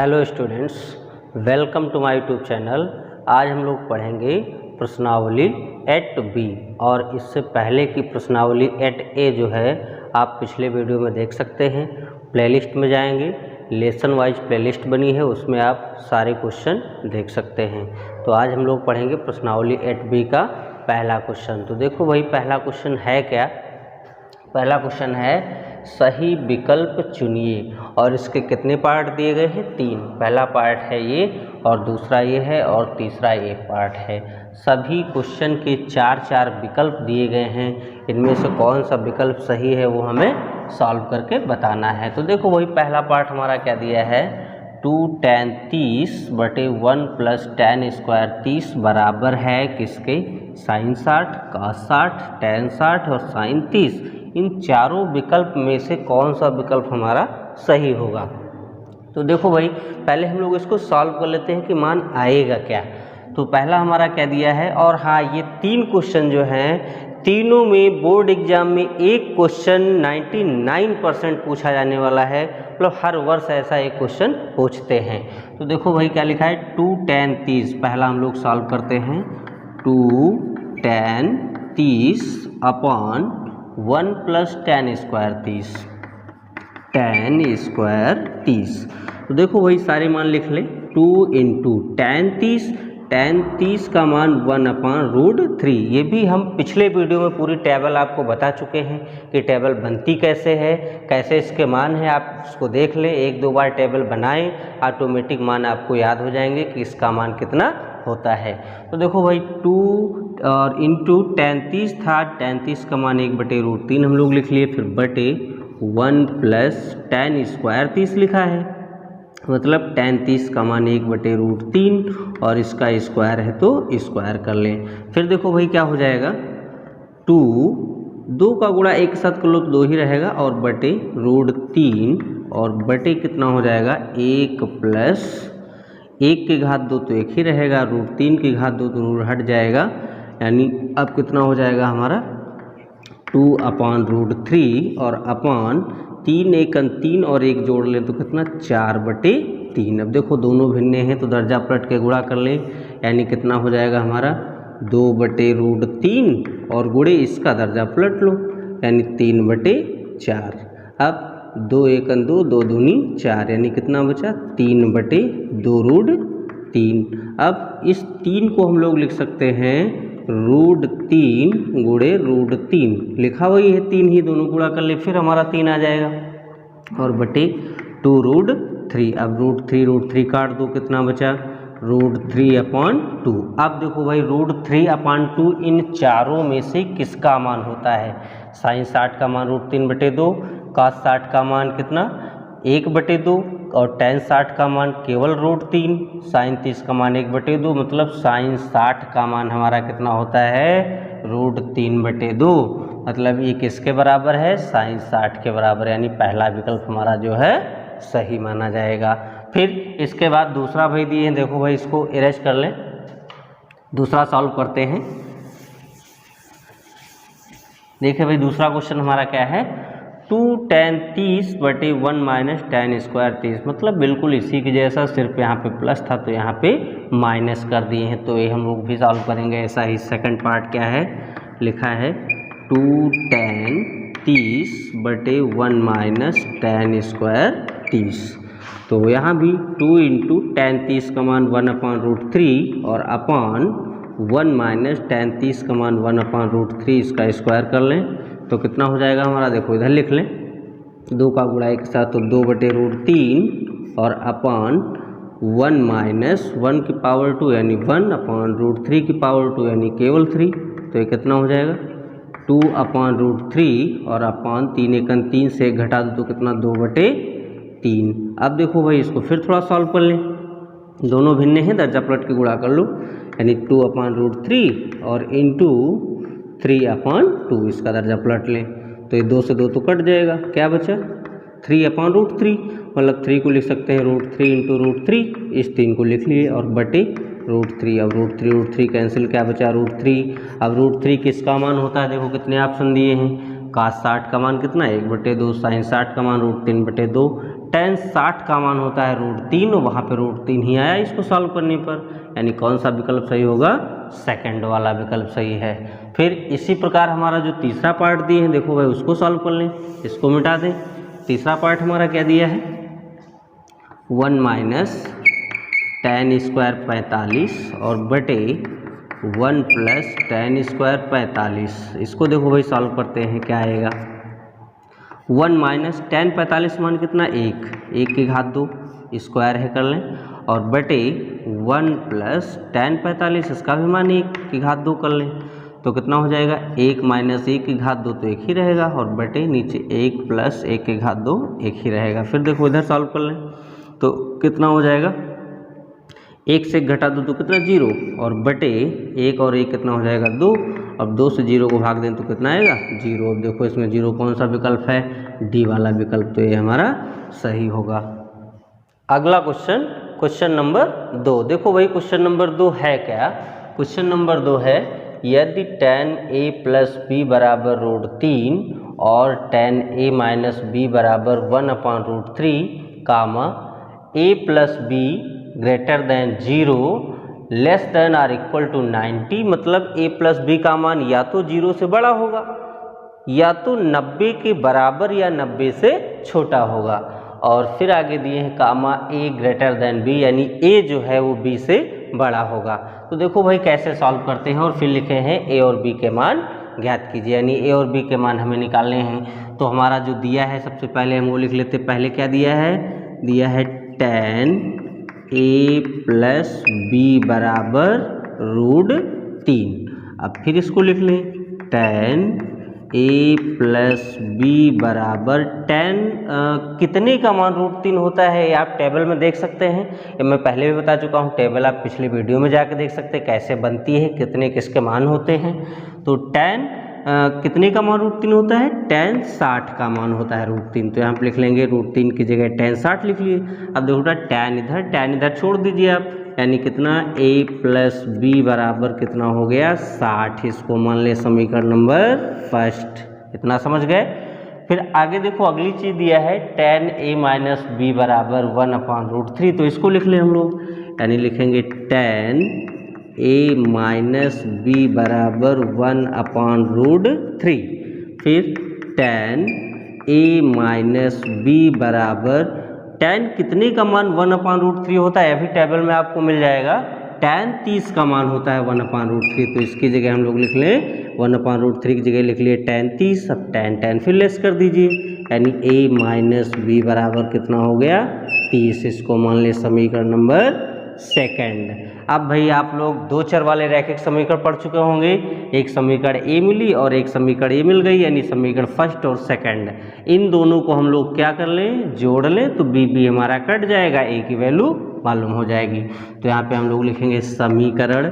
Hello students, welcome to my YouTube channel. आज हम लोग पढ़ेंगे प्रश्नावली एट बी, और इससे पहले की प्रश्नावली एट ए जो है आप पिछले वीडियो में देख सकते हैं। प्लेलिस्ट में जाएंगे, लेसन वाइज प्लेलिस्ट बनी है, उसमें आप सारे क्वेश्चन देख सकते हैं। तो आज हम लोग पढ़ेंगे प्रश्नावली एट बी का पहला क्वेश्चन। तो देखो भाई, पहला क्वेश्चन है क्या? पहला क्वेश्चन है सही विकल्प चुनिए, और इसके कितने पार्ट दिए गए हैं? 3। पहला पार्ट है ये, और दूसरा ये है, और तीसरा ये पार्ट है। सभी क्वेश्चन के 4 विकल्प दिए गए हैं। इनमें से कौन सा विकल्प सही है वो हमें सॉल्व करके बताना है। तो देखो वही पहला पार्ट हमारा क्या दिया है, 2 tan 30/1 + tan स्क्वायर 30 बराबर है किसके? sin 60, cos 60, tan 60 और sin 30। इन चारों विकल्प में से कौन सा विकल्प हमारा सही होगा? तो देखो भाई, पहले हम लोग इसको सॉल्व कर लेते हैं कि मान आएगा क्या। तो पहला हमारा क्या दिया है, और हाँ, ये 3 क्वेश्चन जो हैं, तीनों में बोर्ड एग्जाम में एक क्वेश्चन 99% पूछा जाने वाला है। मतलब हर वर्ष ऐसा एक क्वेश्चन पूछते हैं। तो देखो भाई क्या लिखा है, 2 tan 30। पहला हम लोग सॉल्व करते हैं, 2 tan 30/1 + tan square 30, tan square 30। तो देखो वही सारे मान लिख ले, 2 × tan 30, tan 30 का मान 1/√3। ये भी हम पिछले वीडियो में पूरी टेबल आपको बता चुके हैं कि टेबल बनती कैसे है, कैसे इसके मान है। आप उसको देख लें, 1-2 बार टेबल बनाएं, ऑटोमेटिक मान आपको याद हो जाएंगे कि इसका मान कितना होता है। तो देखो भाई, 2 और × tan 30 था, tan 30 का मान 1/√3 हम लोग लिख लिए, फिर बटे 1 + tan स्क्वायर 30 लिखा है, मतलब tan 30 का मान 1/√3 और इसका स्क्वायर है तो स्क्वायर कर लें। फिर देखो भाई क्या हो जाएगा, 2 का गुणा एक साथ कर लो तो 2 ही रहेगा, और बटे √3 और बटे कितना हो जाएगा, 1 + 1 की घात 2 तो 1 ही रहेगा, √3 की घात 2 तो रूट हट जाएगा, यानी अब कितना हो जाएगा हमारा 2/√3 और अपान 3 × 3 और 1 जोड़ लें तो कितना 4/3। अब देखो दोनों भिन्ने हैं तो दर्जा पलट के गुणा कर लें, यानी कितना हो जाएगा हमारा 2/√3 और गुणे इसका दर्जा पलट लो, यानी 3/4। अब 2 × 1 = 2, 2 दूनी 4, यानी कितना बचा 3/2√3। अब इस 3 को हम लोग लिख सकते हैं √3 गुणे √3, लिखा वही है 3 ही, दोनों गुणा कर ले, फिर हमारा 3 आ जाएगा, और बटे 2√3। अब √3 काट दो, कितना बचा √3/2। अब देखो भाई, √3/2 इन चारों में से किसका मान होता है? sin 60 का मान √3/2, cos 60 का मान कितना 1/2, और tan 60 का मान केवल √3, sin 30 का मान 1/2, मतलब sin 60 का मान हमारा कितना होता है √3/2। मतलब ये किसके बराबर है? sin 60 के बराबर, यानी पहला विकल्प हमारा जो है सही माना जाएगा। फिर इसके बाद दूसरा भाई दिए हैं, देखो भाई इसको इरेज कर लें, दूसरा सॉल्व करते हैं। देखिए भाई, दूसरा क्वेश्चन हमारा क्या है, 2 tan 30/1 - tan स्क्वायर 30, मतलब बिल्कुल इसी की जैसा, सिर्फ यहाँ पे प्लस था तो यहाँ पे माइनस कर दिए हैं। तो ये हम लोग भी सॉल्व करेंगे ऐसा ही। सेकंड पार्ट क्या है, लिखा है 2 tan 30/1 - tan स्क्वायर 30। तो यहाँ भी 2 × tan 30 का मान 1/√3 और अपान 1 - tan 30 का मान 1/√3, इसका स्क्वायर कर लें तो कितना हो जाएगा हमारा, देखो इधर लिख लें, 2 का गुणा एक साथ तो 2/√3 और अपान 1 - 1 की पावर 2 यानी 1/√3 की पावर 2 यानी केवल 3। तो ये कितना हो जाएगा 2/√3 और अपान 3 × 3 से 1 घटा दो तो कितना 2/3। अब देखो भाई, इसको फिर थोड़ा सॉल्व कर लें, दोनों भिन्ने हैं, दर्जा पलट के गुणा कर लो, यानी 2/√3 और इंटू 3/2, इसका दर्जा पलट लें तो ये 2 से 2 तो कट जाएगा, क्या बचा 3/√3, मतलब 3 को लिख सकते हैं √3 × √3, इस 3 को लिख लिए, और बटे √3। अब √3 कैंसिल, क्या बचा √3। अब √3 किसका मान होता है? देखो कितने ऑप्शन दिए हैं, cos 60 का मान कितना 1/2, sin 60 का मान √3/2, tan 60 का मान होता है √3 और वहाँ पे √3 ही आया इसको सॉल्व करने पर, यानी कौन सा विकल्प सही होगा, सेकंड वाला विकल्प सही है। फिर इसी प्रकार हमारा जो तीसरा पार्ट दिए हैं देखो भाई उसको सॉल्व कर लें, इसको मिटा दें। तीसरा पार्ट हमारा क्या दिया है, 1 - tan² 45 और बटे 1 + tan² 45। इसको देखो भाई सॉल्व करते हैं क्या आएगा। 1 - tan 45 मान कितना, 1 की घात 2 स्क्वायर है कर लें, और बटे 1 + tan 45 इसका भी मान 1 की घात 2 कर लें, तो कितना हो जाएगा, 1 - 1 की घात 2 तो 1 ही रहेगा, और बटे नीचे 1 + 1 की घात 2 1 ही रहेगा। फिर देखो इधर सॉल्व कर लें तो कितना हो जाएगा, 1 से घटा 2 तो कितना, 0, और बटे 1 और 1 कितना हो जाएगा, 2, अब 2 से 0 को भाग दें तो कितना आएगा, 0। अब देखो इसमें 0 कौन सा विकल्प है, डी वाला विकल्प, तो ये हमारा सही होगा। अगला क्वेश्चन, क्वेश्चन नंबर 2। देखो भाई क्वेश्चन नंबर 2 है क्या, क्वेश्चन नंबर 2 है यदि tan a + b बराबर √3 और tan a - b बराबर 1/√3 comma a + b greater than 0 less than or equal to 90, मतलब a + b का मान या तो 0 से बड़ा होगा या तो 90 के बराबर या 90 से छोटा होगा, और फिर आगे दिए हैं कामा a ग्रेटर देन b, यानी a जो है वो b से बड़ा होगा। तो देखो भाई कैसे सॉल्व करते हैं, और फिर लिखे हैं a और b के मान ज्ञात कीजिए, यानी a और b के मान हमें निकालने हैं। तो हमारा जो दिया है सबसे पहले हम वो लिख लेते हैं। पहले क्या दिया है tan a + b बराबर √3। अब फिर इसको लिख लें, tan a + b बराबर tan कितने का मान √3 होता है, ये आप टेबल में देख सकते हैं, ये मैं पहले भी बता चुका हूँ, टेबल आप पिछले वीडियो में जाकर देख सकते हैं कैसे बनती है, कितने किसके मान होते हैं। तो tan कितने का मान √3 होता है, tan 60 का मान होता है √3, तो यहाँ पे लिख लेंगे √3 की जगह tan 60 लिख लिए। अब देखो tan इधर छोड़ दीजिए आप, यानी कितना, a + b बराबर कितना हो गया, 60। इसको मान ले समीकरण नंबर फर्स्ट, इतना समझ गए। फिर आगे देखो अगली चीज़ दिया है tan a - b बराबर 1/√3, तो इसको लिख लें हम लोग, यानी लिखेंगे tan a - b बराबर 1/√3। फिर tan a - b बराबर tan कितने का मान 1/√3 होता है, अभी टेबल में आपको मिल जाएगा, tan 30 का मान होता है 1/√3, तो इसकी जगह हम लोग लिख लें 1/√3 की जगह लिख लिए tan 30। अब tan फिर लेस कर दीजिए, यानी a - b बराबर कितना हो गया, 30। इसको मान ले समीकरण नंबर सेकंड। अब भाई आप लोग 2 चर वाले रैखिक समीकरण पढ़ चुके होंगे, एक समीकरण ए मिली और एक समीकरण ए मिल गई, यानी समीकरण फर्स्ट और सेकंड, इन दोनों को हम लोग क्या कर लें, जोड़ लें, तो बी हमारा कट जाएगा, ए की वैल्यू मालूम हो जाएगी। तो यहाँ पे हम लोग लिखेंगे समीकरण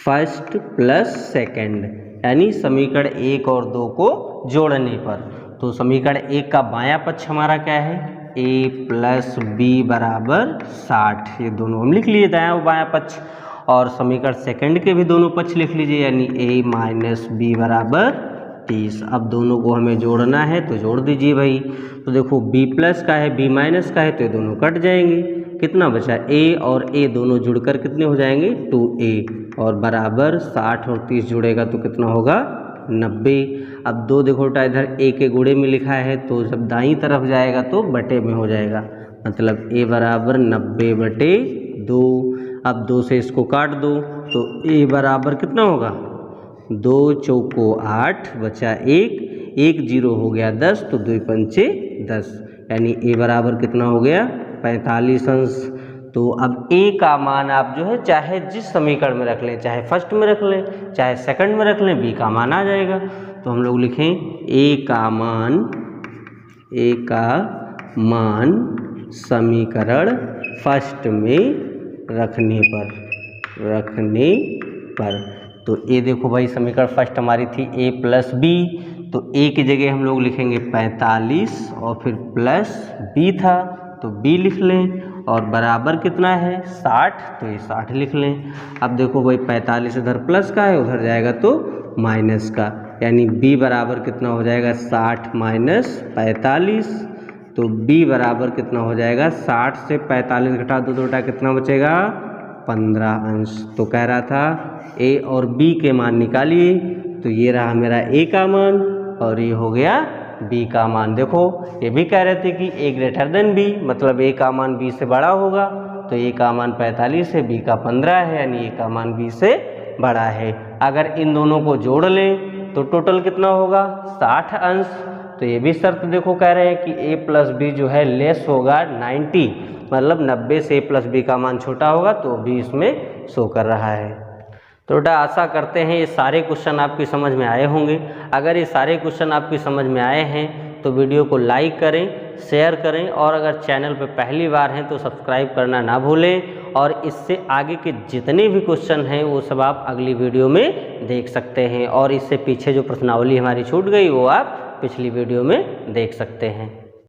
फर्स्ट प्लस सेकंड, यानी समीकरण 1 और 2 को जोड़ने पर। तो समीकरण 1 का बायां पक्ष हमारा क्या है, a + b बराबर 60, ये दोनों हम लिख लिए दायां और बायां पक्ष, और समीकरण सेकंड के भी दोनों पक्ष लिख लीजिए, यानी a - b बराबर 30। अब दोनों को हमें जोड़ना है तो जोड़ दीजिए भाई। तो देखो b+ का है b- का है, तो ये दोनों कट जाएंगे, कितना बचा, a और a दोनों जुड़कर कितने हो जाएंगे, 2a, और बराबर 60 और 30 जुड़ेगा तो कितना होगा, 90। अब 2 देखो उल्टा इधर a के गुणे में लिखा है, तो जब दाईं तरफ जाएगा तो बटे में हो जाएगा, मतलब a बराबर 90/2। अब 2 से इसको काट दो तो a बराबर कितना होगा, 2 चौको 8 बचा 1 0 हो गया 10, तो 2 पंचे 10, यानी a बराबर कितना हो गया, 45 अंश। तो अब a का मान आप जो है चाहे जिस समीकरण में रख लें, चाहे फर्स्ट में रख लें चाहे सेकंड में रख लें, b का मान आ जाएगा। तो हम लोग लिखें a का मान समीकरण फर्स्ट में रखने पर। तो a देखो भाई समीकरण फर्स्ट हमारी थी a + b, तो a की जगह हम लोग लिखेंगे 45 और फिर प्लस b था तो b लिख लें, और बराबर कितना है 60, तो ये 60 लिख लें। अब देखो भाई 45 इधर प्लस का है, उधर जाएगा तो माइनस का, यानी b बराबर कितना हो जाएगा 60 - 45, तो b बराबर कितना हो जाएगा, 60 से 45 घटा दो तो बेटा कितना बचेगा, 15 अंश। तो कह रहा था a और b के मान निकालिए, तो ये रहा मेरा a का मान और ये हो गया b का मान। देखो ये भी कह रहे थे कि a ग्रेटर देन b, मतलब a का मान b से बड़ा होगा, तो a का मान 45 है, b का 15 है, यानी a का मान b से बड़ा है। अगर इन दोनों को जोड़ लें तो टोटल कितना होगा, 60 अंश। तो ये भी शर्त देखो कह रहे हैं कि a प्लस बी जो है लेस होगा 90, मतलब 90 से a प्लस बी का मान छोटा होगा, तो भी इसमें शो कर रहा है। तो बेटा आशा करते हैं ये सारे क्वेश्चन आपकी समझ में आए होंगे। अगर ये सारे क्वेश्चन आपकी समझ में आए हैं तो वीडियो को लाइक करें, शेयर करें, और अगर चैनल पर पहली बार हैं तो सब्सक्राइब करना ना भूलें। और इससे आगे के जितने भी क्वेश्चन हैं वो सब आप अगली वीडियो में देख सकते हैं, और इससे पीछे जो प्रश्नावली हमारी छूट गई वो आप पिछली वीडियो में देख सकते हैं।